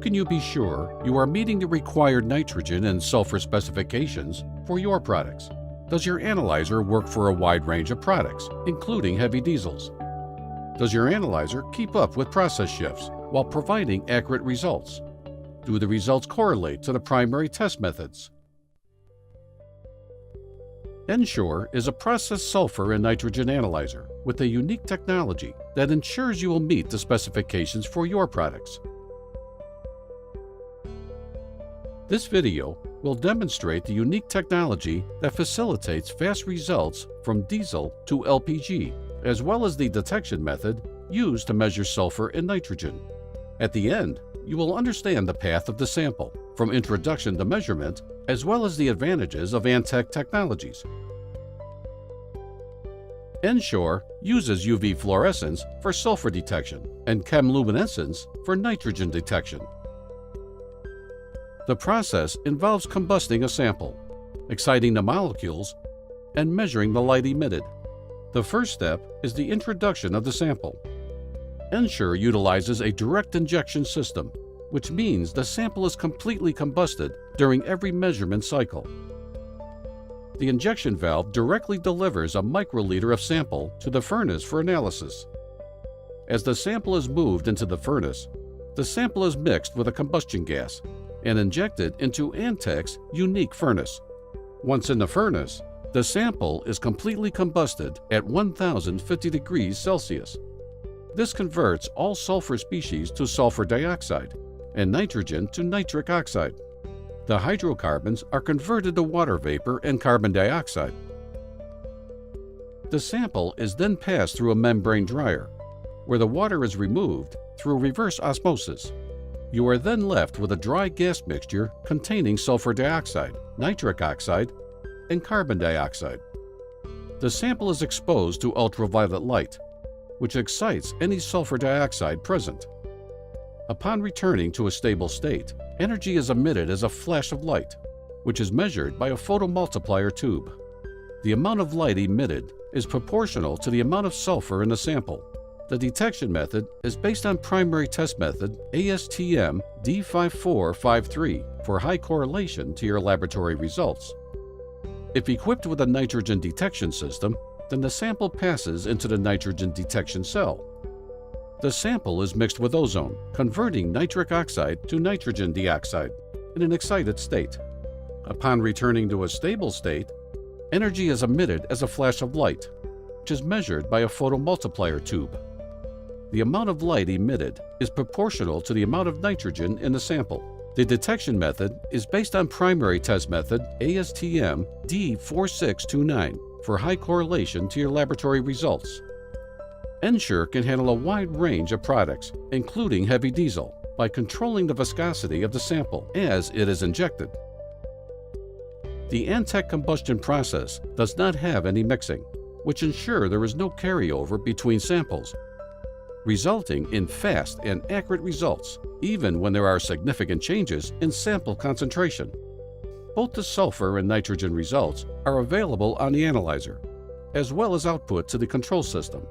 can you be sure you are meeting the required nitrogen and sulfur specifications for your products? Does your analyzer work for a wide range of products, including heavy diesels? Does your analyzer keep up with process shifts while providing accurate results? Do the results correlate to the primary test methods? NSure is a process sulfur and nitrogen analyzer with a unique technology that ensures you will meet the specifications for your products. This video will demonstrate the unique technology that facilitates fast results from diesel to LPG, as well as the detection method used to measure sulfur and nitrogen. At the end, you will understand the path of the sample, from introduction to measurement, as well as the advantages of ANTEC technologies. NSure uses UV fluorescence for sulfur detection and chemiluminescence for nitrogen detection. The process involves combusting a sample, exciting the molecules, and measuring the light emitted. The first step is the introduction of the sample. NSure utilizes a direct injection system, which means the sample is completely combusted during every measurement cycle. The injection valve directly delivers a microliter of sample to the furnace for analysis. As the sample is moved into the furnace, the sample is mixed with a combustion gas and injected into ANTEC's unique furnace. Once in the furnace, the sample is completely combusted at 1050 degrees Celsius. This converts all sulfur species to sulfur dioxide and nitrogen to nitric oxide. The hydrocarbons are converted to water vapor and carbon dioxide. The sample is then passed through a membrane dryer, where the water is removed through reverse osmosis. You are then left with a dry gas mixture containing sulfur dioxide, nitric oxide, and carbon dioxide. The sample is exposed to ultraviolet light, which excites any sulfur dioxide present. Upon returning to a stable state, energy is emitted as a flash of light, which is measured by a photomultiplier tube. The amount of light emitted is proportional to the amount of sulfur in the sample. The detection method is based on primary test method ASTM D5453 for high correlation to your laboratory results. If equipped with a nitrogen detection system, then the sample passes into the nitrogen detection cell. The sample is mixed with ozone, converting nitric oxide to nitrogen dioxide in an excited state. Upon returning to a stable state, energy is emitted as a flash of light, which is measured by a photomultiplier tube. The amount of light emitted is proportional to the amount of nitrogen in the sample. The detection method is based on primary test method ASTM D4629 for high correlation to your laboratory results. NSure can handle a wide range of products, including heavy diesel, by controlling the viscosity of the sample as it is injected. The ANTEC combustion process does not have any mixing, which ensures there is no carryover between samples, resulting in fast and accurate results, even when there are significant changes in sample concentration. Both the sulfur and nitrogen results are available on the analyzer, as well as output to the control system.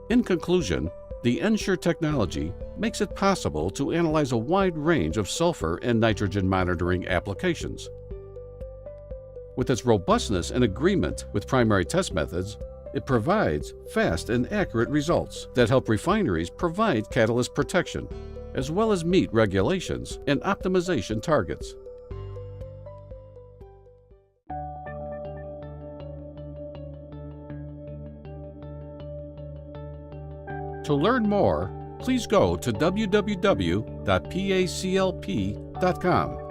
In conclusion, the NSure technology makes it possible to analyze a wide range of sulfur and nitrogen monitoring applications. With its robustness and agreement with primary test methods, it provides fast and accurate results that help refineries provide catalyst protection, as well as meet regulations and optimization targets. To learn more, please go to www.paclp.com.